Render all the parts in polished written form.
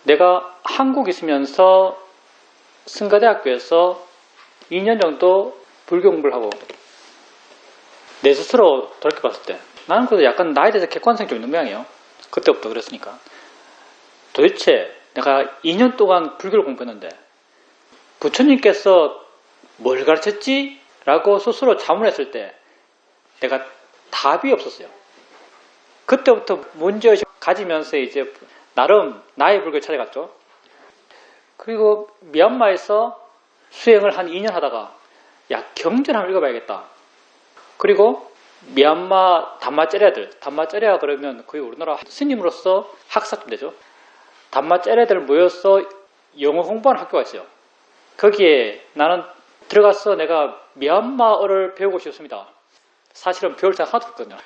내가 한국 있으면서 승가대학교에서 2년 정도 불교 공부를 하고 내 스스로 돌이켜봤을 때 나는 그래도 약간 나에 대해서 객관성이 좀 있는 모양이에요. 그때부터 그랬으니까. 도대체 내가 2년 동안 불교를 공부했는데 부처님께서 뭘 가르쳤지? 라고 스스로 자문했을 때 내가 답이 없었어요. 그때부터 문제의식 가지면서 이제 나름 나의 불교를 찾아갔죠. 그리고 미얀마에서 수행을 한 2년 하다가 야, 경전 한번 읽어봐야겠다. 그리고 미얀마 담마째레가 그러면 거의 우리나라 스님으로서 학사쯤 되죠. 담마째레들 모여서 영어 공부하는 학교가 있어요. 거기에 나는 들어가서 내가 미얀마어를 배우고 싶습니다. 사실은 배울 생각 하나도 없거든요.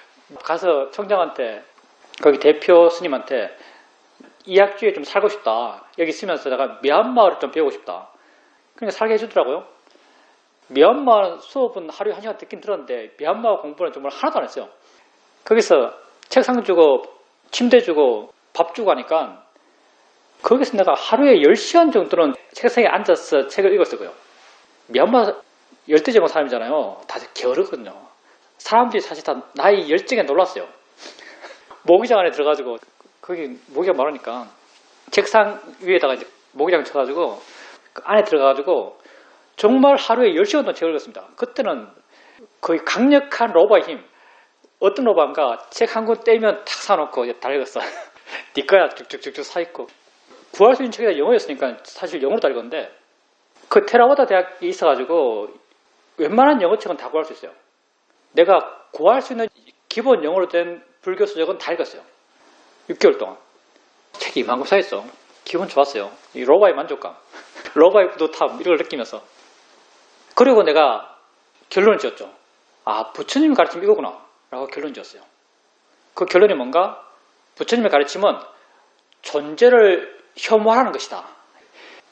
가서 청장한테 거기 대표 스님한테 이 학교에 좀 살고 싶다. 여기 있으면서 내가 미얀마어를 좀 배우고 싶다. 그러니까 살게 해주더라고요. 미얀마 수업은 하루에 1시간 듣긴 들었는데 미얀마 공부는 정말 하나도 안 했어요. 거기서 책상 주고 침대 주고 밥 주고 하니까 거기서 내가 하루에 10시간 정도는 책상에 앉아서 책을 읽었어요. 미얀마 열대지방 사람이잖아요. 다들 게으르거든요. 사람들이 사실 다 나이 열정에 놀랐어요. 모기장 안에 들어가지고 거기 모기가 많으니까 책상 위에다가 이제 모기장 쳐가지고 그 안에 들어가가지고 정말 하루에 10시간 동안 책을 읽었습니다. 그때는 거의 강력한 로바의 힘. 어떤 로바인가 책 한 권 떼면 탁 사놓고 이제 다 읽었어. 네 거야 쭉쭉쭉쭉 사있고. 구할 수 있는 책이 영어였으니까 사실 영어로 다 읽었는데 그 테라와다 대학에 있어가지고 웬만한 영어책은 다 구할 수 있어요. 내가 구할 수 있는 기본 영어로 된 불교 서적은 다 읽었어요. 6개월 동안. 책이 이만큼 쌓였어. 기분 좋았어요. 이 로바의 만족감. 로바의 뿌듯함 이걸 느끼면서. 그리고 내가 결론을 지었죠. 아, 부처님 가르침 이거구나 라고 결론 지었어요. 그 결론이 뭔가? 부처님의 가르침은 존재를 혐오하는 것이다.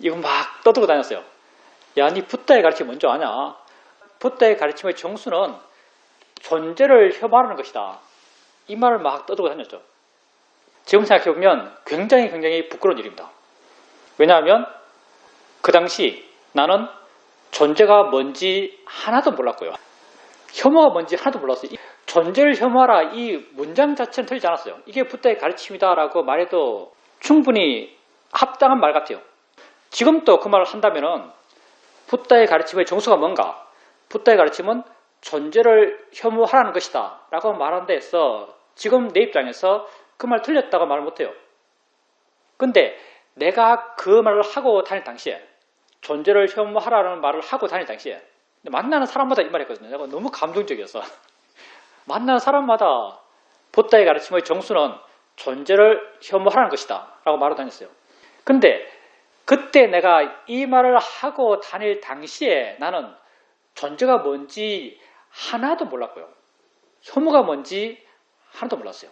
이거 막 떠들고 다녔어요. 야, 니 붓다의 가르침 뭔지 아냐? 붓다의 가르침의 정수는 존재를 혐오하는 것이다. 이 말을 막 떠들고 다녔죠. 지금 생각해보면 굉장히 부끄러운 일입니다. 왜냐하면 그 당시 나는 존재가 뭔지 하나도 몰랐고요. 혐오가 뭔지 하나도 몰랐어요. 존재를 혐오하라 이 문장 자체는 틀리지 않았어요. 이게 붓다의 가르침이다 라고 말해도 충분히 합당한 말 같아요. 지금도 그 말을 한다면은 붓다의 가르침의 정수가 뭔가? 붓다의 가르침은 존재를 혐오하라는 것이다 라고 말한 데에서 지금 내 입장에서 그 말 틀렸다고 말을 못해요. 근데 내가 그 말을 하고 다닐 당시에 존재를 혐오하라는 말을 하고 다닐 당시에 만나는 사람마다 이 말 했거든요. 내가 너무 감동적이어서 만나는 사람마다 붓다의 가르침의 정수는 존재를 혐오하라는 것이다 라고 말하고 다녔어요. 근데 그때 내가 이 말을 하고 다닐 당시에 나는 존재가 뭔지 하나도 몰랐고요. 혐오가 뭔지 하나도 몰랐어요.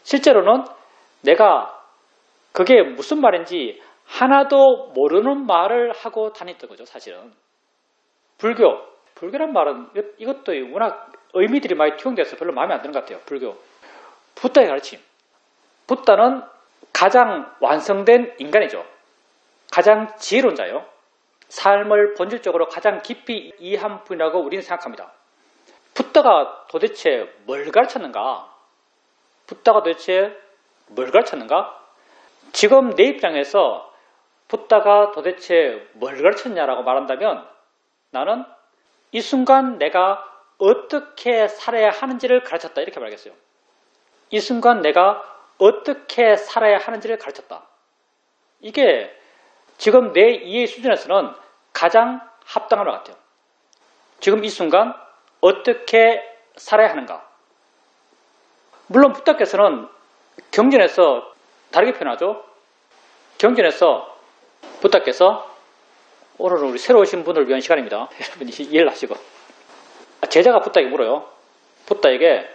실제로는 내가 그게 무슨 말인지 하나도 모르는 말을 하고 다녔던 거죠, 사실은. 불교란 말은 이것도 워낙 의미들이 많이 투영돼서 별로 마음에 안 드는 것 같아요, 불교. 붓다의 가르침. 붓다는 가장 완성된 인간이죠. 가장 지혜로운자요. 삶을 본질적으로 가장 깊이 이해한 분이라고 우리는 생각합니다. 붓다가 도대체 뭘 가르쳤는가? 지금 내 입장에서 붓다가 도대체 뭘 가르쳤냐라고 말한다면 나는 이 순간 내가 어떻게 살아야 하는지를 가르쳤다 이렇게 말하겠어요. 이 순간 내가 어떻게 살아야 하는지를 가르쳤다. 이게 지금 내 이해 수준에서는 가장 합당한 것 같아요. 지금 이 순간 어떻게 살아야 하는가. 물론 붓다께서는 경전에서 다르게 표현하죠. 경전에서 붓다께서 오늘은 우리 새로 오신 분을 위한 시간입니다. 여러분 이해를 하시고 제자가 붓다에게 물어요. 붓다에게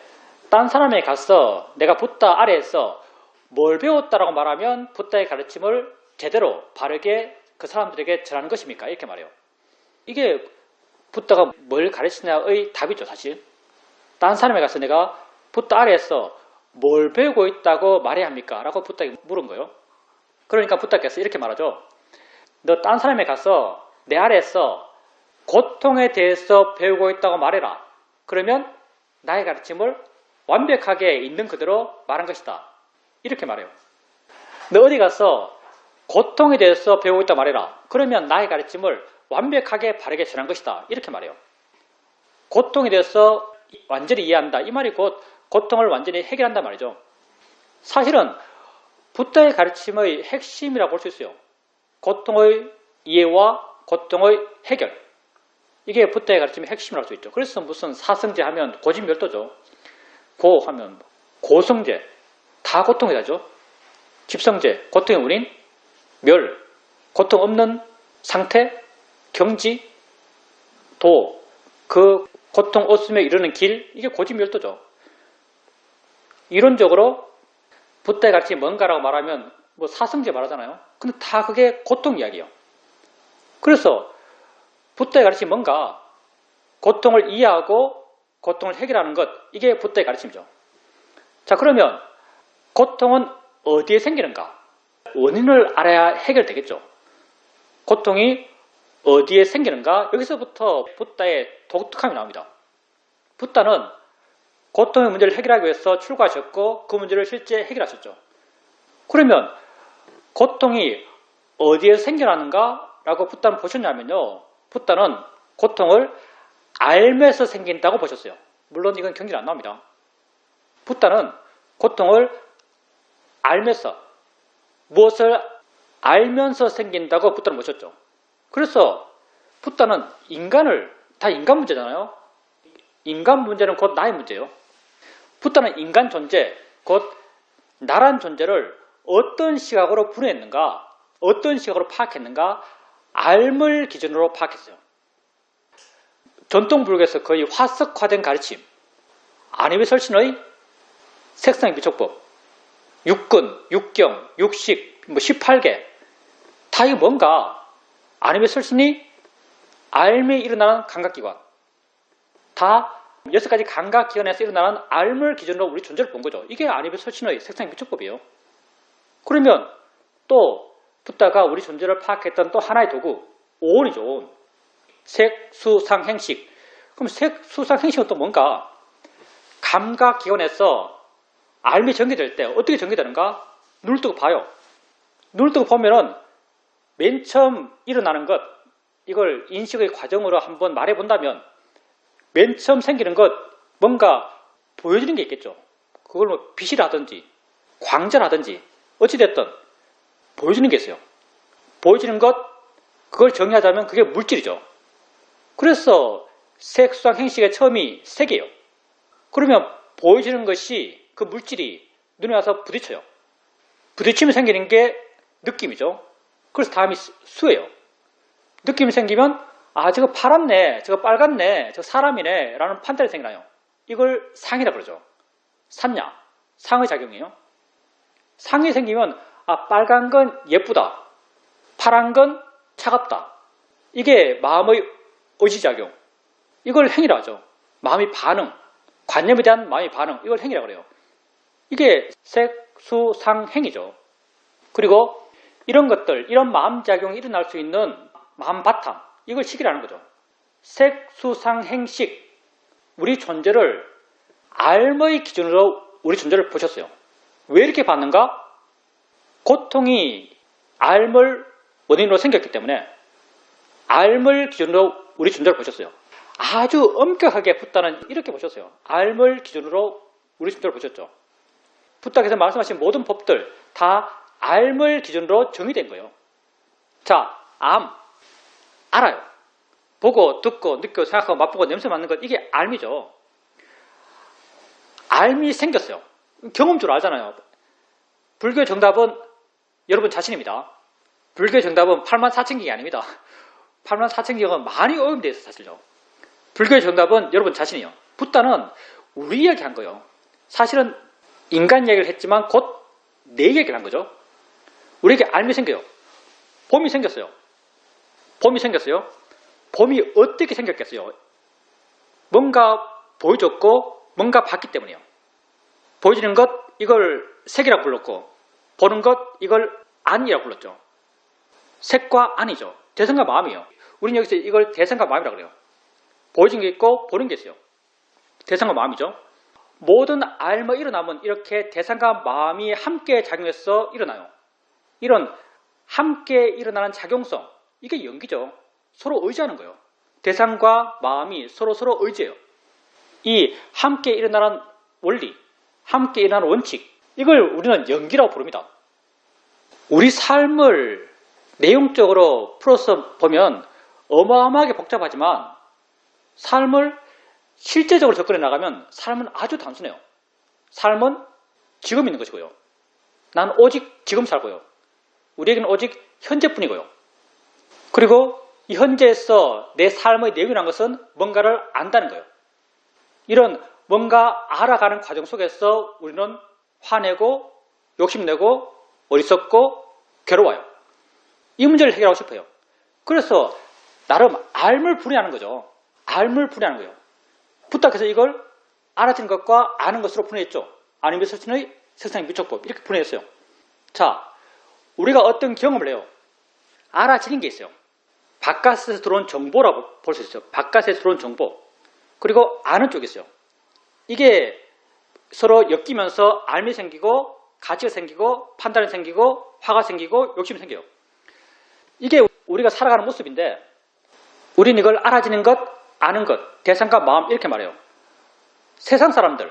딴 사람에 가서 내가 붓다 아래에서 뭘 배웠다라고 말하면 붓다의 가르침을 제대로 바르게 그 사람들에게 전하는 것입니까? 이렇게 말해요. 이게 붓다가 뭘 가르치냐의 답이죠, 사실. 딴 사람에 가서 내가 붓다 아래에서 뭘 배우고 있다고 말해야 합니까? 라고 붓다에게 물은 거예요. 그러니까 부탁께서 이렇게 말하죠. 너 딴 사람에 가서 내 아래에서 고통에 대해서 배우고 있다고 말해라. 그러면 나의 가르침을 완벽하게 있는 그대로 말한 것이다. 이렇게 말해요. 너 어디 가서 고통에 대해서 배우고 있다고 말해라. 그러면 나의 가르침을 완벽하게 바르게 전한 것이다. 이렇게 말해요. 고통에 대해서 완전히 이해한다. 이 말이 곧 고통을 완전히 해결한단 말이죠. 사실은 부다의 가르침의 핵심이라고 볼 수 있어요. 고통의 이해와 고통의 해결. 이게 부다의 가르침의 핵심이라고 할 수 있죠. 그래서 무슨 사성제 하면 고진멸도죠. 고 하면 고성제. 다 고통이 되죠. 집성제, 고통의 원인. 멸, 고통 없는 상태. 경지, 도, 그 고통 없음에 이르는 길. 이게 고진멸도죠. 이론적으로 부다의 가르침이 뭔가라고 말하면 뭐 사성제 말하잖아요. 근데 다 그게 고통 이야기예요. 그래서 부다의 가르침이 뭔가 고통을 이해하고 고통을 해결하는 것, 이게 부다의 가르침이죠. 자, 그러면 고통은 어디에 생기는가? 원인을 알아야 해결되겠죠. 고통이 어디에 생기는가? 여기서부터 부다의 독특함이 나옵니다. 부다는 고통의 문제를 해결하기 위해서 출가하셨고 그 문제를 실제 해결하셨죠. 그러면 고통이 어디에 생겨나는가? 라고 부다는 보셨냐면요. 부다는 고통을 알면서 생긴다고 보셨어요. 물론 이건 경계는 안 나옵니다. 부다는 고통을 알면서, 무엇을 알면서 생긴다고 부다는 보셨죠. 그래서 부다는 인간을, 다 인간 문제잖아요. 인간 문제는 곧 나의 문제예요. 부다는 인간 존재, 곧 나란 존재를 어떤 시각으로 분해했는가, 어떤 시각으로 파악했는가, 알물 기준으로 파악했어요. 전통 불교에서 거의 화석화된 가르침, 아니베설신의 색상비촉법, 육근, 육경, 육식, 18개, 다 이게 뭔가 아니베설신이 알미 일어나는 감각기관, 다 6가지 감각기관에서 일어나는 알물 기준으로 우리 존재를 본 거죠. 이게 아니베설신의 색상비촉법이에요. 그러면 또 부다가 우리 존재를 파악했던 또 하나의 도구, 오온이죠. 오온. 색, 수, 상, 행식. 그럼 색, 수, 상, 행식은 또 뭔가? 감각기관에서 알미 전개될 때 어떻게 전개되는가? 눈을 뜨고 봐요. 눈을 뜨고 보면은 맨 처음 일어나는 것, 이걸 인식의 과정으로 한번 말해본다면 맨 처음 생기는 것, 뭔가 보여지는 게 있겠죠. 그걸 뭐 빛이라든지 광자라든지 어찌됐든 보여지는 게 있어요. 보여지는 것, 그걸 정의하자면 그게 물질이죠. 그래서 색, 수상, 행식의 처음이 색이에요. 그러면 보여지는 것이, 그 물질이 눈에 와서 부딪혀요. 부딪히면 생기는 게 느낌이죠. 그래서 다음이 수예요. 느낌이 생기면 아, 저거 파랗네, 저거 빨갛네, 저거 사람이네 라는 판단이 생겨나요. 이걸 상이라 그러죠. 산냐, 상의 작용이에요. 상이 생기면 아, 빨간 건 예쁘다, 파란 건 차갑다. 이게 마음의 의지작용. 이걸 행위라 하죠. 마음의 반응, 관념에 대한 마음의 반응, 이걸 행위라 그래요. 이게 색, 수, 상, 행이죠. 그리고 이런 것들, 이런 마음작용이 일어날 수 있는 마음 바탕, 이걸 식이라는 거죠. 색, 수, 상, 행식, 우리 존재를 알의 기준으로 우리 존재를 보셨어요. 왜 이렇게 봤는가? 고통이 알물 원인으로 생겼기 때문에 알물 기준으로 우리 존재를 보셨어요. 아주 엄격하게 부다는 이렇게 보셨어요. 알물 기준으로 우리 존재를 보셨죠. 부다께서 말씀하신 모든 법들 다 알물 기준으로 정의된 거예요. 자, 암, 알아요. 보고, 듣고, 느끼고, 생각하고, 맛보고, 냄새 맡는 것, 이게 알미죠. 알미 생겼어요. 경험적으로 알잖아요. 불교의 정답은 여러분 자신입니다. 불교의 정답은 84,000경이 아닙니다. 84,000경은 많이 오염되어 있어요, 사실요. 불교의 정답은 여러분 자신이에요. 부다는 우리 이야기 한 거예요. 사실은 인간 이야기를 했지만 곧 내 이야기를 한 거죠. 우리에게 알미 생겨요. 봄이 생겼어요. 봄이 생겼어요. 봄이 어떻게 생겼겠어요? 뭔가 보여줬고 뭔가 봤기 때문이에요. 보여지는 것, 이걸 색이라고 불렀고, 보는 것, 이걸 안이라고 불렀죠. 색과 안이죠. 대상과 마음이에요. 우리는 여기서 이걸 대상과 마음이라고 그래요. 보여진 게 있고 보는 게 있어요. 대상과 마음이죠. 모든 알마 일어나면 이렇게 대상과 마음이 함께 작용해서 일어나요. 이런 함께 일어나는 작용성, 이게 연기죠. 서로 의지하는 거예요. 대상과 마음이 서로 의지해요. 이 함께 일어나는 원리, 함께 일어나는 원칙, 이걸 우리는 연기라고 부릅니다. 우리 삶을 내용적으로 풀어서 보면 어마어마하게 복잡하지만 삶을 실제적으로 접근해 나가면 삶은 아주 단순해요. 삶은 지금 있는 것이고요. 난 오직 지금 살고요. 우리에게는 오직 현재뿐이고요. 그리고 이 현재에서 내 삶의 내용이라는 것은 뭔가를 안다는 거예요. 이런 뭔가 알아가는 과정 속에서 우리는 화내고 욕심내고 어리석고 괴로워요. 이 문제를 해결하고 싶어요. 그래서 나름 알물 분해하는 거죠. 알물 분해하는 거예요. 부탁해서 이걸 알아지는 것과 아는 것으로 분해했죠. 아니면 설신의 세상의 미적법 이렇게 분해했어요. 자, 우리가 어떤 경험을 해요. 알아지는 게 있어요. 바깥에서 들어온 정보라고 볼 수 있어요. 바깥에서 들어온 정보. 그리고 아는 쪽이 있어요. 이게 서로 엮이면서 알미 생기고 가치가 생기고 판단이 생기고 화가 생기고 욕심이 생겨요. 이게 우리가 살아가는 모습인데 우리는 이걸 알아지는 것, 아는 것, 대상과 마음 이렇게 말해요. 세상 사람들,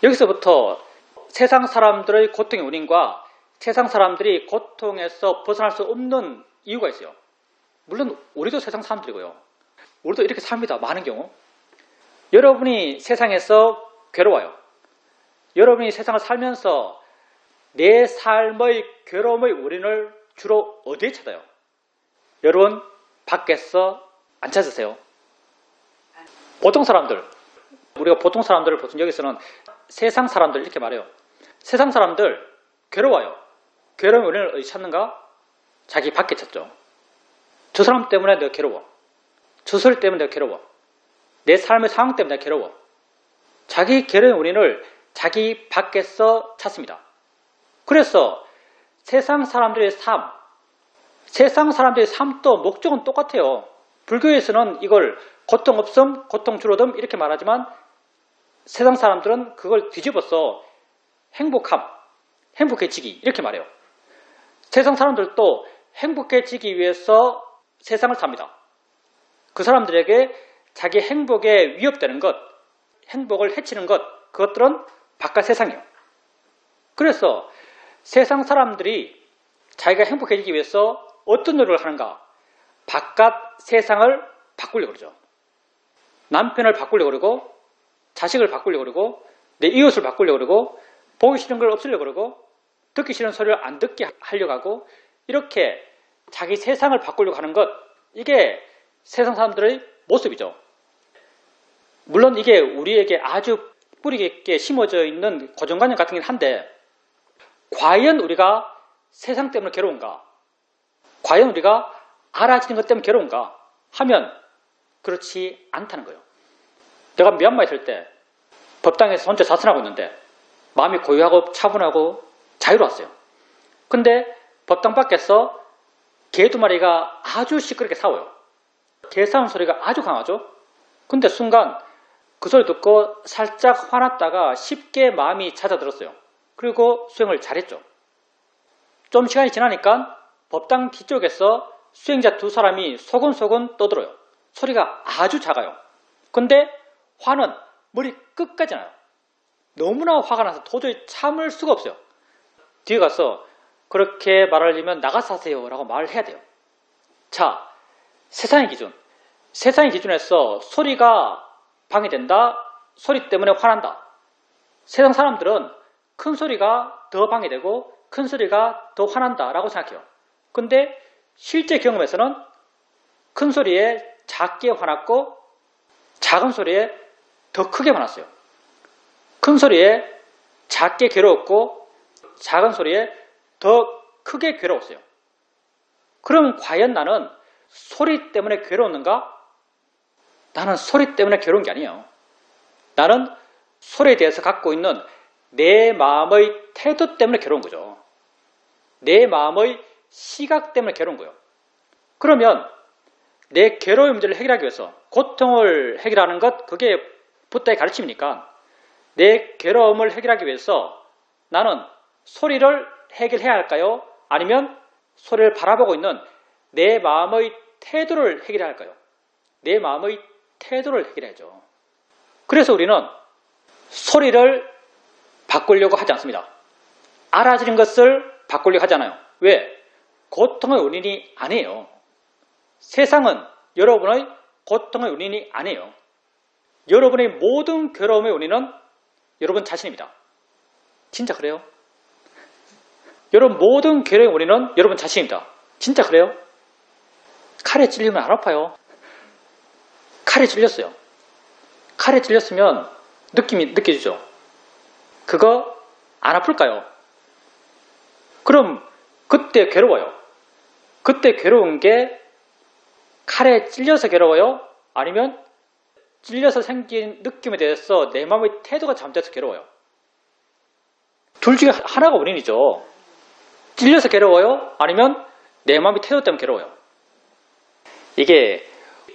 여기서부터 세상 사람들의 고통의 원인과 세상 사람들이 고통에서 벗어날 수 없는 이유가 있어요. 물론 우리도 세상 사람들이고요. 우리도 이렇게 삽니다. 많은 경우. 여러분이 세상에서 괴로워요. 여러분이 세상을 살면서 내 삶의 괴로움의 원인을 주로 어디에 찾아요? 여러분 밖에서 안 찾으세요? 보통 사람들, 우리가 보통 사람들을 보통 여기서는 세상 사람들 이렇게 말해요. 세상 사람들 괴로워요. 괴로움의 원인을 어디 찾는가? 자기 밖에 찾죠. 저 사람 때문에 내가 괴로워. 저 소리 때문에 내가 괴로워. 내 삶의 상황 때문에 내가 괴로워. 자기 괴로움의 원인을 자기 밖에서 찾습니다. 그래서 세상 사람들의 삶도 목적은 똑같아요. 불교에서는 이걸 고통 없음, 고통 줄어듦 이렇게 말하지만 세상 사람들은 그걸 뒤집어서 행복함, 행복해지기 이렇게 말해요. 세상 사람들도 행복해지기 위해서 세상을 삽니다. 그 사람들에게 자기 행복에 위협되는 것, 행복을 해치는 것, 그것들은 바깥 세상이에요. 그래서 세상 사람들이 자기가 행복해지기 위해서 어떤 노력을 하는가? 바깥 세상을 바꾸려고 그러죠. 남편을 바꾸려고 그러고 자식을 바꾸려고 그러고 내 이웃을 바꾸려고 그러고 보기 싫은 걸 없애려고 그러고 듣기 싫은 소리를 안 듣게 하려고 하고 이렇게 자기 세상을 바꾸려고 하는 것, 이게 세상 사람들의 모습이죠. 물론 이게 우리에게 아주 뿌리 깊게 심어져 있는 고정관념 같은 긴 한데 과연 우리가 세상 때문에 괴로운가? 과연 우리가 알아지는 것 때문에 괴로운가? 하면 그렇지 않다는 거예요. 내가 미얀마에 있을 때 법당에서 혼자 자선하고 있는데 마음이 고요하고 차분하고 자유로웠어요. 근데 법당 밖에서 개 2마리가 아주 시끄럽게 싸워요. 개 싸우는 소리가 아주 강하죠. 근데 순간 그 소리 듣고 살짝 화났다가 쉽게 마음이 잦아들었어요. 그리고 수행을 잘했죠. 좀 시간이 지나니까 법당 뒤쪽에서 수행자 2사람이 소곤소곤 떠들어요. 소리가 아주 작아요. 근데 화는 머리 끝까지 나요. 너무나 화가 나서 도저히 참을 수가 없어요. 뒤에 가서 그렇게 말하려면 나가서 하세요 라고 말을 해야 돼요. 자, 세상의 기준. 세상의 기준에서 소리가 방해된다, 소리 때문에 화난다. 세상 사람들은 큰 소리가 더 방해되고 큰 소리가 더 화난다 라고 생각해요. 근데 실제 경험에서는 큰 소리에 작게 화났고 작은 소리에 더 크게 화났어요. 큰 소리에 작게 괴로웠고 작은 소리에 더 크게 괴로웠어요. 그럼 과연 나는 소리 때문에 괴로웠는가? 나는 소리 때문에 괴로운 게 아니에요. 나는 소리에 대해서 갖고 있는 내 마음의 태도 때문에 괴로운 거죠. 내 마음의 시각 때문에 괴로운 거예요. 그러면 내 괴로움의 문제를 해결하기 위해서 고통을 해결하는 것, 그게 부다의 가르침이니까 내 괴로움을 해결하기 위해서 나는 소리를 해결해야 할까요? 아니면 소리를 바라보고 있는 내 마음의 태도를 해결해야 할까요? 내 마음의 태도를 해결해야죠. 그래서 우리는 소리를 바꾸려고 하지 않습니다. 알아지는 것을 바꾸려고 하잖아요. 왜? 고통의 원인이 아니에요. 세상은 여러분의 고통의 원인이 아니에요. 여러분의 모든 괴로움의 원인은 여러분 자신입니다. 진짜 그래요? 여러분 모든 괴로움의 원인은 여러분 자신입니다. 진짜 그래요? 칼에 찔리면 안 아파요. 칼에 찔렸어요. 칼에 찔렸으면 느낌이 느껴지죠? 그거 안 아플까요? 그럼 그때 괴로워요. 그때 괴로운 게 칼에 찔려서 괴로워요? 아니면 찔려서 생긴 느낌에 대해서 내 마음의 태도가 잘못돼서 괴로워요? 둘 중에 하나가 원인이죠. 찔려서 괴로워요? 아니면 내 마음의 태도 때문에 괴로워요? 이게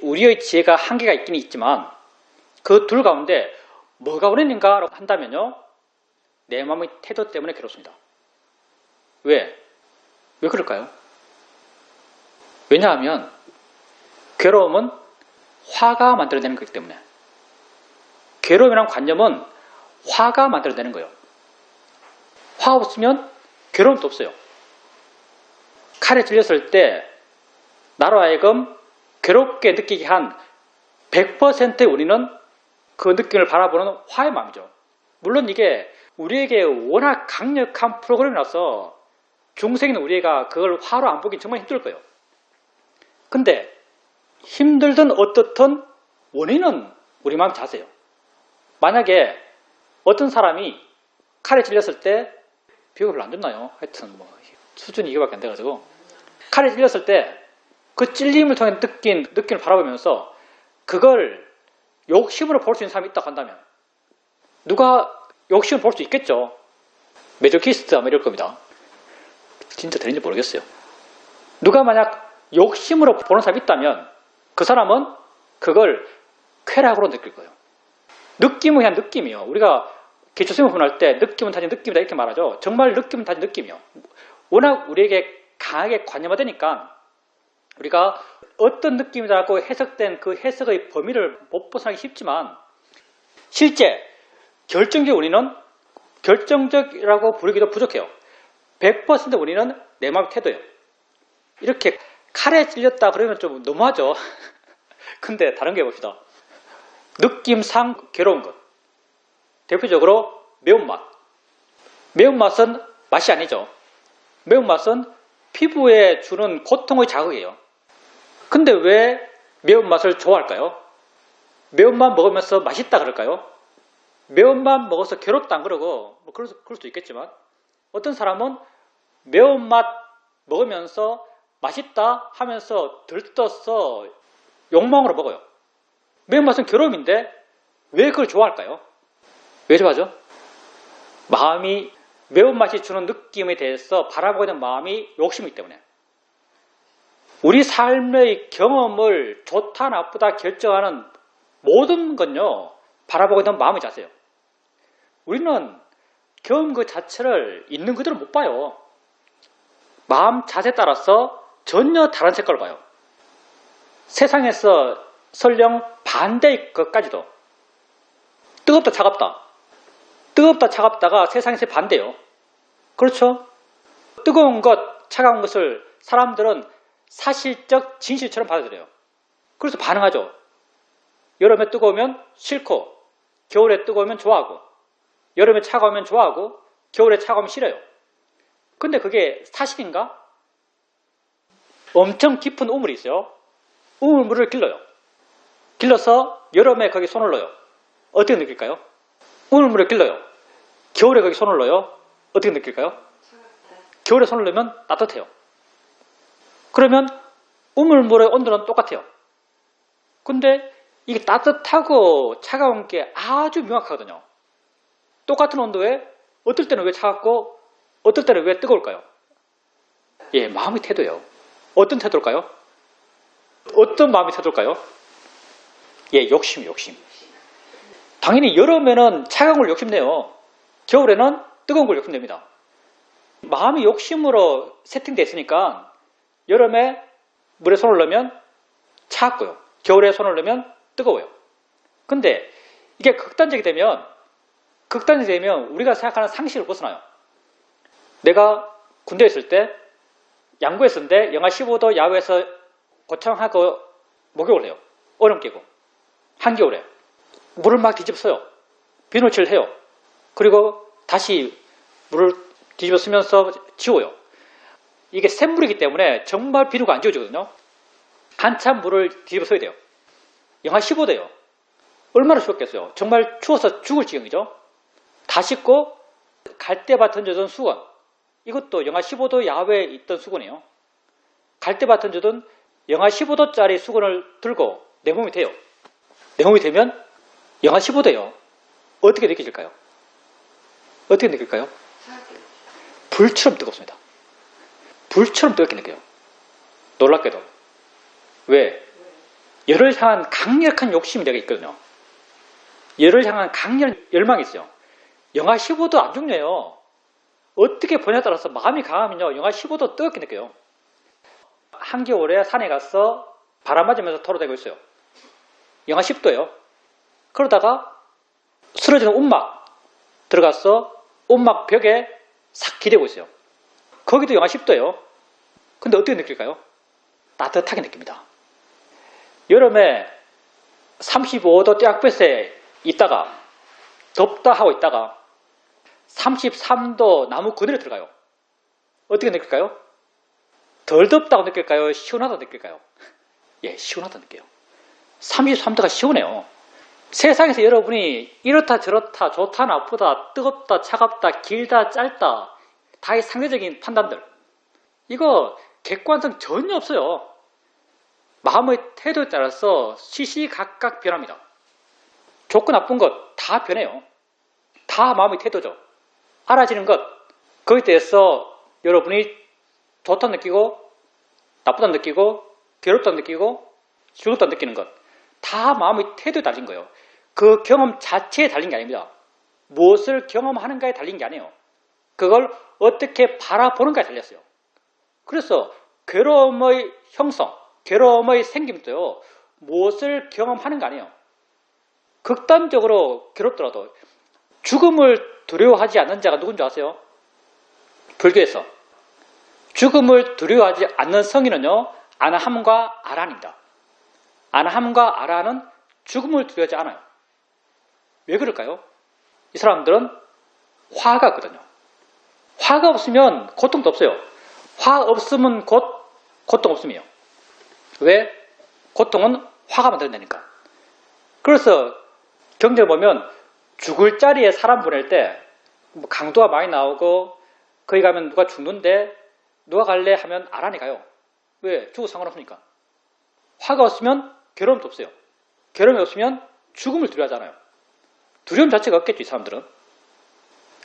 우리의 지혜가 한계가 있긴 있지만 그 둘 가운데 뭐가 원인인가 한다면요, 내 마음의 태도 때문에 괴롭습니다. 왜? 왜 그럴까요? 왜냐하면 괴로움은 화가 만들어내는 거기 때문에. 괴로움이란 관념은 화가 만들어내는 거예요. 화 없으면 괴로움도 없어요. 칼에 찔렸을 때 나로 하여금 괴롭게 느끼게 한 100%의 원인은 그 느낌을 바라보는 화의 마음이죠. 물론 이게 우리에게 워낙 강력한 프로그램이라서 중생인 우리가 그걸 화로 안 보긴 정말 힘들 거예요. 근데 힘들든 어떻든 원인은 우리 마음 자세요. 만약에 어떤 사람이 칼에 찔렸을 때 비교가 별로 안 좋나요? 하여튼 뭐 수준이 이거밖에 안 돼가지고 칼에 찔렸을 때 그 찔림을 통해 느낀 느낌을 바라보면서 그걸 욕심으로 볼 수 있는 사람이 있다고 한다면 누가 욕심을 볼 수 있겠죠. 메조키스트 아마 이럴 겁니다. 진짜 되는지 모르겠어요. 누가 만약 욕심으로 보는 사람이 있다면 그 사람은 그걸 쾌락으로 느낄 거예요. 느낌은 그냥 느낌이요. 우리가 기초수행을 할 때 느낌은 단지 느낌이다 이렇게 말하죠. 정말 느낌은 단지 느낌이요. 워낙 우리에게 강하게 관념화되니까 우리가 어떤 느낌이라고 해석된 그 해석의 범위를 못 벗어나기 쉽지만 실제 결정적 원인은 결정적이라고 부르기도 부족해요. 100% 원인은 내 마음의 태도예요. 이렇게 칼에 찔렸다 그러면 좀 너무하죠. 근데 다른 게 봅시다. 느낌상 괴로운 것. 대표적으로 매운맛. 매운맛은 맛이 아니죠. 매운맛은 피부에 주는 고통의 자극이에요. 근데 왜 매운맛을 좋아할까요? 매운맛 먹으면서 맛있다 그럴까요? 매운맛 먹어서 괴롭다 안 그러고 뭐 그럴 수도 있겠지만 어떤 사람은 매운맛 먹으면서 맛있다 하면서 들떠서 욕망으로 먹어요. 매운맛은 괴로움인데 왜 그걸 좋아할까요? 왜 좋아하죠? 마음이 매운맛이 주는 느낌에 대해서 바라보고 있는 마음이 욕심이기 때문에. 우리 삶의 경험을 좋다 나쁘다 결정하는 모든 건요, 바라보고 있는 마음의 자세예요. 우리는 경험 그 자체를 있는 그대로 못 봐요. 마음 자세에 따라서 전혀 다른 색깔을 봐요. 세상에서 설령 반대의 것까지도 뜨겁다 차갑다. 뜨겁다 차갑다가 세상에서 반대예요. 그렇죠? 뜨거운 것, 차가운 것을 사람들은 사실적 진실처럼 받아들여요. 그래서 반응하죠. 여름에 뜨거우면 싫고 겨울에 뜨거우면 좋아하고 여름에 차가우면 좋아하고 겨울에 차가우면 싫어요. 근데 그게 사실인가? 엄청 깊은 우물이 있어요. 우물물을 길러요. 길러서 여름에 거기 손을 넣어요. 어떻게 느낄까요? 우물물을 길러요. 겨울에 거기 손을 넣어요. 어떻게 느낄까요? 겨울에 손을 넣으면 따뜻해요. 그러면 우물물의 온도는 똑같아요. 근데 이게 따뜻하고 차가운 게 아주 명확하거든요. 똑같은 온도에 어떨 때는 왜 차갑고 어떨 때는 왜 뜨거울까요? 예, 마음의 태도예요. 어떤 태도일까요? 어떤 마음의 태도일까요? 예, 욕심. 당연히 여름에는 차가운 걸 욕심내요. 겨울에는 뜨거운 걸 욕심냅니다. 마음이 욕심으로 세팅되어 있으니까 여름에 물에 손을 넣으면 차갑고요. 겨울에 손을 넣으면 뜨거워요. 근데 이게 극단적이 되면 우리가 생각하는 상식을 벗어나요. 내가 군대에 있을 때 양구에 있었는데 영하 15도 야외에서 고창하고 목욕을 해요. 얼음 깨고 한겨울에 물을 막 뒤집어서요. 비누칠을 해요. 그리고 다시 물을 뒤집어 쓰면서 지워요. 이게 샘물이기 때문에 정말 비누가 안 지워지거든요. 한참 물을 뒤집어 써야 돼요. 영하 15도예요. 얼마나 추웠겠어요. 정말 추워서 죽을 지경이죠. 다 씻고 갈대밭 던져둔 수건, 이것도 영하 15도 야외에 있던 수건이에요. 갈대밭 던져둔 영하 15도짜리 수건을 들고 내 몸이 돼요. 내 몸이 되면 영하 15도예요. 어떻게 느껴질까요? 어떻게 느낄까요? 불처럼 뜨겁습니다. 불처럼 뜨겁게 느껴요. 놀랍게도. 왜? 열을 향한 강력한 욕심이 내가 있거든요. 열을 향한 강렬한 열망이 있어요. 영하 15도 안 죽네요. 어떻게 보냐에 따라서 마음이 강하면요, 영하 15도 뜨겁게 느껴요. 한겨울에 산에 가서 바람 맞으면서 돌아다니고 있어요. 영하 10도예요. 그러다가 쓰러지는 움막 들어가서 움막 벽에 싹 기대고 있어요. 거기도 영하 10도예요. 근데 어떻게 느낄까요? 따뜻하게 느낍니다. 여름에 35도 떼약볕에 있다가 덥다 하고 있다가 33도 나무 그늘에 들어가요. 어떻게 느낄까요? 덜 덥다고 느낄까요? 시원하다고 느낄까요? 예, 시원하다고 느껴요. 33도가 시원해요. 세상에서 여러분이 이렇다 저렇다 좋다 나쁘다 뜨겁다 차갑다 길다 짧다 다의 상대적인 판단들, 이거 객관성 전혀 없어요. 마음의 태도에 따라서 시시각각 변합니다. 좋고 나쁜 것 다 변해요. 다 마음의 태도죠. 알아지는 것, 거기에 대해서 여러분이 좋다 느끼고 나쁘다 느끼고 괴롭다 느끼고 즐겁다 느끼는 것, 다 마음의 태도에 달린 거예요. 그 경험 자체에 달린 게 아닙니다. 무엇을 경험하는가에 달린 게 아니에요. 그걸 어떻게 바라보는가에 달렸어요. 그래서 괴로움의 형성, 괴로움의 생김도요, 무엇을 경험하는 거 아니에요. 극단적으로 괴롭더라도 죽음을 두려워하지 않는 자가 누군지 아세요? 불교에서 죽음을 두려워하지 않는 성인은요, 아나함과 아란입니다. 아나함과 아란은 죽음을 두려워하지 않아요. 왜 그럴까요? 이 사람들은 화가 없거든요. 화가 없으면 고통도 없어요. 화 없으면 곧 고통 없음이에요. 왜? 고통은 화가 만들어내니까. 그래서 경전을 보면 죽을 자리에 사람 보낼 때 강도가 많이 나오고 거기 가면 누가 죽는데 누가 갈래 하면 아란이 가요. 왜? 죽어도 상관없으니까. 화가 없으면 괴로움도 없어요. 괴로움이 없으면 죽음을 두려워하잖아요. 두려움 자체가 없겠죠, 이 사람들은.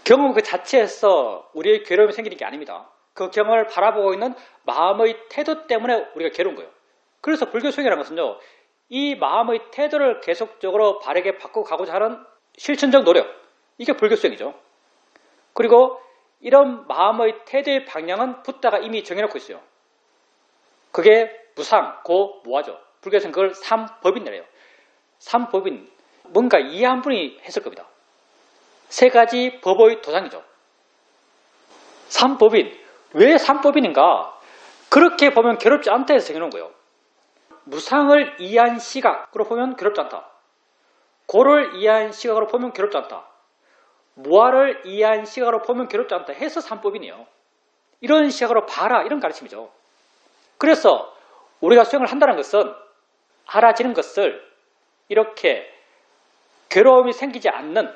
경험 그 자체에서 우리의 괴로움이 생기는 게 아닙니다. 그 경험을 바라보고 있는 마음의 태도 때문에 우리가 괴로운 거예요. 그래서 불교 수행이라는 것은요, 이 마음의 태도를 계속적으로 바르게 바꾸고 가고자 하는 실천적 노력, 이게 불교 수행이죠. 그리고 이런 마음의 태도의 방향은 붓다가 이미 정해놓고 있어요. 그게 무상, 고, 무아죠. 불교에서는 그걸 삼법인이래요. 삼법인, 뭔가 이해 한 분이 했을 겁니다. 세 가지 법의 도장이죠. 삼법인, 왜 삼법인인가? 그렇게 보면 괴롭지 않다 해서 정해놓은 거예요. 무상을 이해한 시각으로 보면 괴롭지 않다. 고를 이해한 시각으로 보면 괴롭지 않다. 무아를 이해한 시각으로 보면 괴롭지 않다 해서 삼법이네요. 이런 시각으로 봐라, 이런 가르침이죠. 그래서 우리가 수행을 한다는 것은 알아지는 것을 이렇게 괴로움이 생기지 않는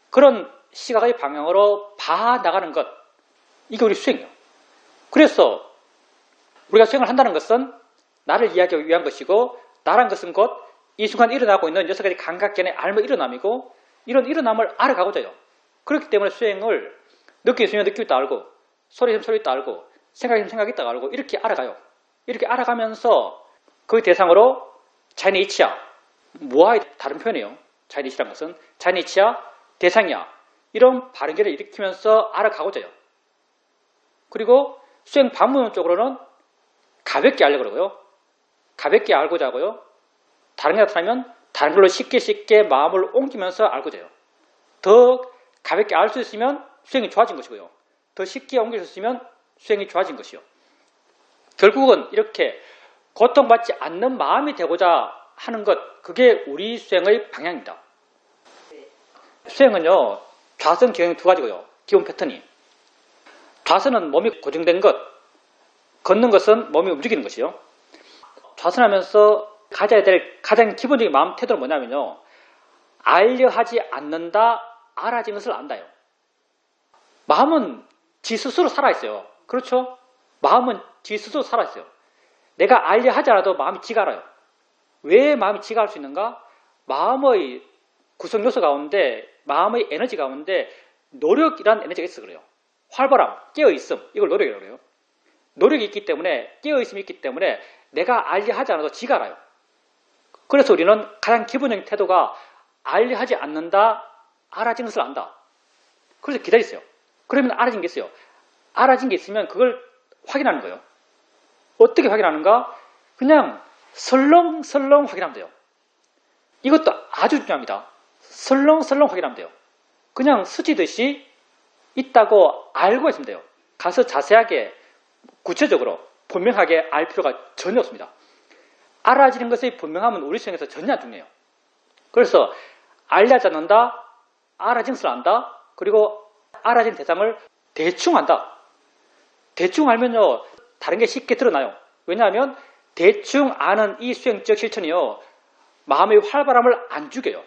그런 시각의 방향으로 봐나가는 것, 이게 우리 수행이에요. 그래서 우리가 수행을 한다는 것은 나를 이해하기 위한 것이고, 나란 것은 곧 이 순간 일어나고 있는 6가지 감각견의 알의 일어남이고, 이런 일어남을 알아가고자 해요. 그렇기 때문에 수행을 느낄 수 있으면 느낄 줄 알고, 소리 있으면 소리 있다 알고, 생각이 있다고 알고 이렇게 알아가요. 이렇게 알아가면서 그 대상으로 자이니치야, 뭐와의 다른 표현이에요. 자이니치란 것은 자이니치야, 대상이야, 이런 발견을 일으키면서 알아가고자 해요. 그리고 수행 방문 쪽으로는 가볍게 알려고 그러고요. 가볍게 알고자 하고요. 다른 게 나타나면 다른 걸로 쉽게 마음을 옮기면서 알고자 해요. 더 가볍게 알 수 있으면 수행이 좋아진 것이고요. 더 쉽게 옮길 수 있으면 수행이 좋아진 것이요. 결국은 이렇게 고통받지 않는 마음이 되고자 하는 것, 그게 우리 수행의 방향입니다. 수행은요, 좌선, 경영 두 가지고요. 기본 패턴이. 좌선은 몸이 고정된 것, 걷는 것은 몸이 움직이는 것이요. 좌선하면서 가져야 될 가장 기본적인 마음 태도는 뭐냐면요, 알려 하지 않는다, 알아진 것을 안다요. 마음은 지 스스로 살아있어요. 그렇죠? 마음은 지 스스로 살아있어요. 내가 알려 하지 않아도 마음이 지가 알아요. 왜 마음이 지가 알 수 있는가? 마음의 구성 요소 가운데, 마음의 에너지 가운데 노력이라는 에너지가 있어 그래요. 활발함, 깨어있음, 이걸 노력이라고 해요. 노력이 있기 때문에, 깨어있음이 있기 때문에 내가 알려 하지 않아도 지가 알아요. 그래서 우리는 가장 기본적인 태도가 알려 하지 않는다, 알아진 것을 안다. 그래서 기다리세요. 그러면 알아진 게 있어요. 알아진 게 있으면 그걸 확인하는 거예요. 어떻게 확인하는가? 그냥 설렁설렁 확인하면 돼요. 이것도 아주 중요합니다. 설렁설렁 확인하면 돼요. 그냥 스치듯이 있다고 알고 있으면 돼요. 가서 자세하게, 구체적으로, 분명하게 알 필요가 전혀 없습니다. 알아지는 것의 분명함은 우리 수행에서 전혀 안 중요해요. 그래서 알려지 않는다, 알아진 것을 안다, 그리고 알아진 대상을 대충 안다. 대충 알면요, 다른 게 쉽게 드러나요. 왜냐하면 대충 아는 이 수행적 실천이요, 마음의 활발함을 안 죽여요.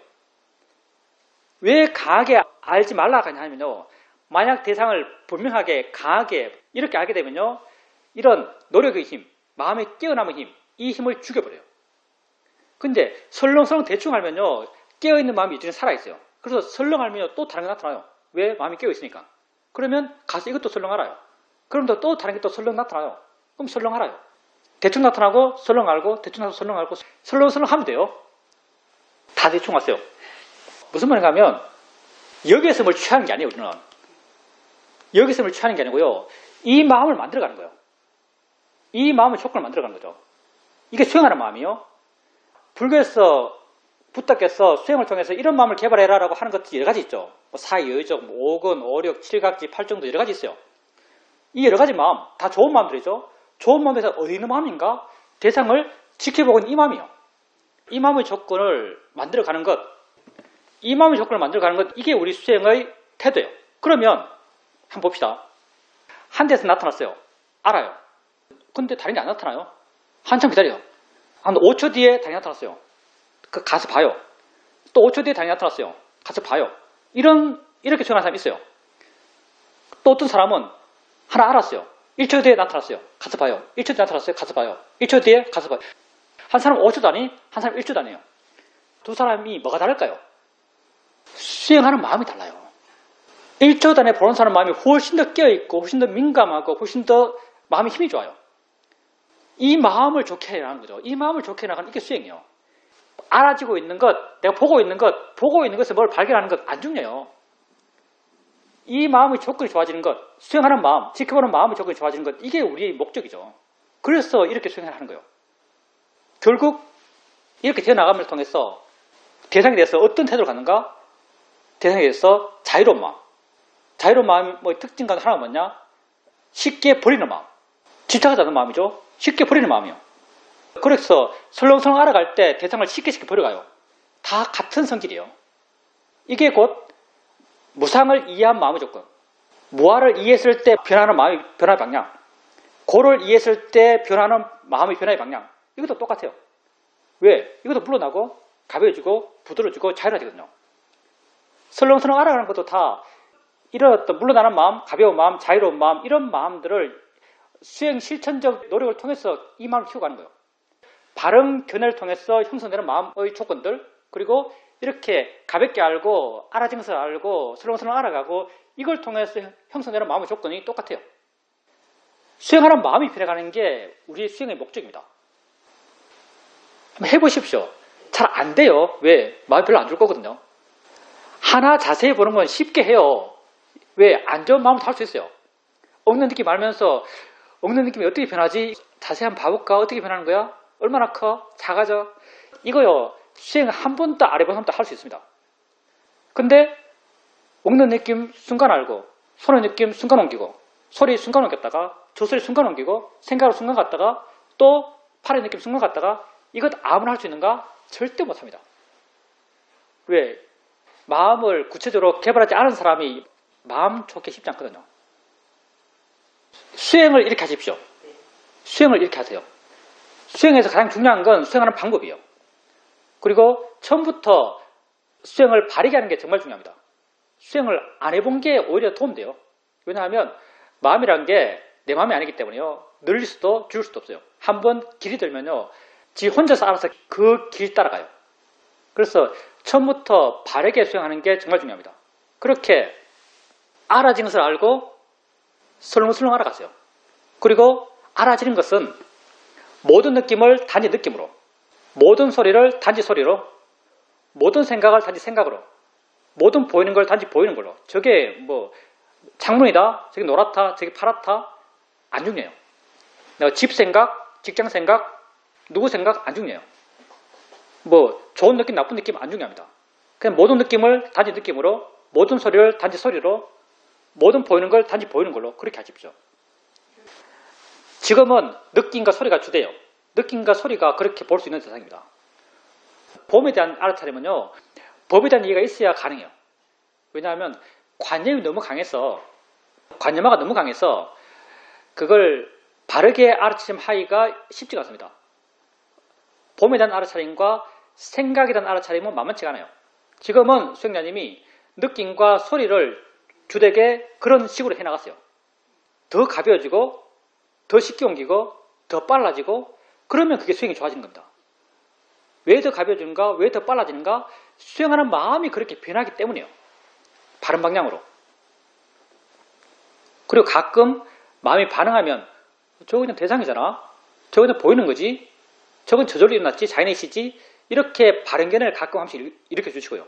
왜 강하게 알지 말라고 하냐면요, 만약 대상을 분명하게, 강하게 이렇게 알게 되면요, 이런 노력의 힘, 마음의 깨어남의 힘, 이 힘을 죽여버려요. 근데 설렁설렁 대충 알면요, 깨어있는 마음이 이전에 살아있어요. 그래서 설렁 알면요, 또 다른 게 나타나요. 왜? 마음이 깨어있으니까. 그러면 가서 이것도 설렁 알아요. 그럼 또 다른 게 또 설렁 나타나요. 그럼 설렁 알아요. 대충 나타나고 설렁 알고, 대충 나타나고 설렁 알고, 설렁설렁 하면 돼요. 다 대충 왔어요. 무슨 말인가 하면 여기에서 뭘 취하는 게 아니에요. 우리는 여기서 뭘 취하는 게 아니고요, 이 마음을 만들어가는 거예요. 이 마음의 조건을 만들어가는 거죠. 이게 수행하는 마음이요. 불교에서 부탁께서 수행을 통해서 이런 마음을 개발해라 라고 하는 것들이 여러 가지 있죠. 사의의적, 오근, 오력, 칠각지, 팔정도 여러 가지 있어요. 이 여러 가지 마음, 다 좋은 마음들이죠. 좋은 마음에서 어디 있는 마음인가? 대상을 지켜보고 있는 이 마음이요. 이 마음의 조건을 만들어가는 것, 이 마음의 조건을 만들어가는 것, 이게 우리 수행의 태도예요. 그러면 한번 봅시다. 한 데서 나타났어요. 알아요. 근데 다른 게 안 나타나요. 한참 기다려요. 한 5초 뒤에 다른 게 나타났어요. 가서 봐요. 또 5초 뒤에 다른 게 나타났어요. 가서 봐요. 이렇게 수행하는 사람이 있어요. 또 어떤 사람은 하나 알았어요. 1초 뒤에 나타났어요. 가서 봐요. 1초 뒤에 나타났어요. 가서 봐요. 1초 뒤에 가서 봐요. 한 사람은 5초 단위, 한 사람은 1초 단위예요. 두 사람이 뭐가 다를까요? 수행하는 마음이 달라요. 1초 단위에 보는 사람 마음이 훨씬 더 깨어있고, 훨씬 더 민감하고, 훨씬 더 마음이 힘이 좋아요. 이 마음을 좋게 해나가는 거죠. 이 마음을 좋게 해나가는 이게 수행이에요. 알아지고 있는 것, 내가 보고 있는 것을 뭘 발견하는 것 안 중요해요. 이 마음의 조건이 좋아지는 것, 수행하는 마음, 지켜보는 마음의 조건이 좋아지는 것, 이게 우리의 목적이죠. 그래서 이렇게 수행을 하는 거예요. 결국 이렇게 되어나감을 통해서 대상에 대해서 어떤 태도를 갖는가? 대상에 대해서 자유로운 마음. 자유로운 마음의 특징과 하나가 뭐냐? 쉽게 버리는 마음. 집착하지 않는 마음이죠. 쉽게 버리는 마음이요. 그래서 설렁설렁 알아갈 때 대상을 쉽게 버려가요. 다 같은 성질이에요. 이게 곧 무상을 이해한 마음의 조건. 무아를 이해했을 때 변하는 마음의 변화의 방향. 고를 이해했을 때 변하는 마음의 변화의 방향. 이것도 똑같아요. 왜? 이것도 물러나고 가벼워지고 부드러워지고 자유로워지거든요. 설렁설렁 알아가는 것도 다 이런 어떤 물러나는 마음, 가벼운 마음, 자유로운 마음, 이런 마음들을 수행 실천적 노력을 통해서 이 마음을 키워가는 거예요. 바른 견해를 통해서 형성되는 마음의 조건들, 그리고 이렇게 가볍게 알고 알아진 것을 알고 설렁설렁 알아가고, 이걸 통해서 형성되는 마음의 조건이 똑같아요. 수행하는 마음이 변해가는 게 우리의 수행의 목적입니다. 한번 해보십시오. 잘 안 돼요. 왜? 마음이 별로 안 좋을 거거든요. 하나 자세히 보는 건 쉽게 해요. 왜? 안 좋은 마음도 할 수 있어요. 먹는 느낌 알면서 먹는 느낌이 어떻게 변하지? 자세히 한번 봐볼까? 어떻게 변하는 거야? 얼마나 커? 작아져? 이거요. 수행 한 번도 안 해본 사람도 할 수 있습니다. 근데 먹는 느낌 순간 알고, 손의 느낌 순간 옮기고, 소리 순간 옮겼다가, 저소리 순간 옮기고, 생각을 순간 갔다가, 또 팔의 느낌 순간 갔다가, 이것 아무나 할 수 있는가? 절대 못합니다. 왜? 마음을 구체적으로 개발하지 않은 사람이 마음 좋게 쉽지 않거든요. 수행을 이렇게 하십시오. 수행을 이렇게 하세요. 수행에서 가장 중요한 건 수행하는 방법이에요. 그리고 처음부터 수행을 바르게 하는 게 정말 중요합니다. 수행을 안 해본 게 오히려 도움돼요. 왜냐하면 마음이란 게 내 마음이 아니기 때문에요. 늘릴 수도 줄일 수도 없어요. 한번 길이 들면요. 지 혼자서 알아서 그 길 따라가요. 그래서 처음부터 바르게 수행하는 게 정말 중요합니다. 그렇게 알아지는 것을 알고 설렁설렁 알아가세요. 그리고 알아지는 것은 모든 느낌을 단지 느낌으로, 모든 소리를 단지 소리로, 모든 생각을 단지 생각으로, 모든 보이는 걸 단지 보이는 걸로. 저게 뭐 창문이다, 저게 노랗다, 저게 파랗다, 안 중요해요. 내가 집 생각, 직장 생각, 누구 생각 안 중요해요. 뭐 좋은 느낌, 나쁜 느낌 안 중요합니다. 그냥 모든 느낌을 단지 느낌으로, 모든 소리를 단지 소리로, 모든 보이는 걸 단지 보이는 걸로 그렇게 하십시오. 지금은 느낌과 소리가 주돼요. 느낌과 소리가 그렇게 볼 수 있는 세상입니다. 봄에 대한 알아차림은요, 법에 대한 이해가 있어야 가능해요. 왜냐하면 관념이 너무 강해서, 관념화가 너무 강해서 그걸 바르게 알아차림하기가 쉽지가 않습니다. 봄에 대한 알아차림과 생각에 대한 알아차림은 만만치가 않아요. 지금은 수행자님이 느낌과 소리를 주되게 그런 식으로 해나갔어요. 더 가벼워지고, 더 쉽게 옮기고, 더 빨라지고, 그러면 그게 수행이 좋아지는 겁니다. 왜 더 가벼워지는가? 왜 더 빨라지는가? 수행하는 마음이 그렇게 변하기 때문이에요. 바른 방향으로. 그리고 가끔 마음이 반응하면 저거 그냥 대상이잖아. 저거 그냥 보이는 거지. 저건 저절로 일어났지. 자연의 시지. 이렇게 바른 견해를 가끔 한 번씩 일으켜 주시고요.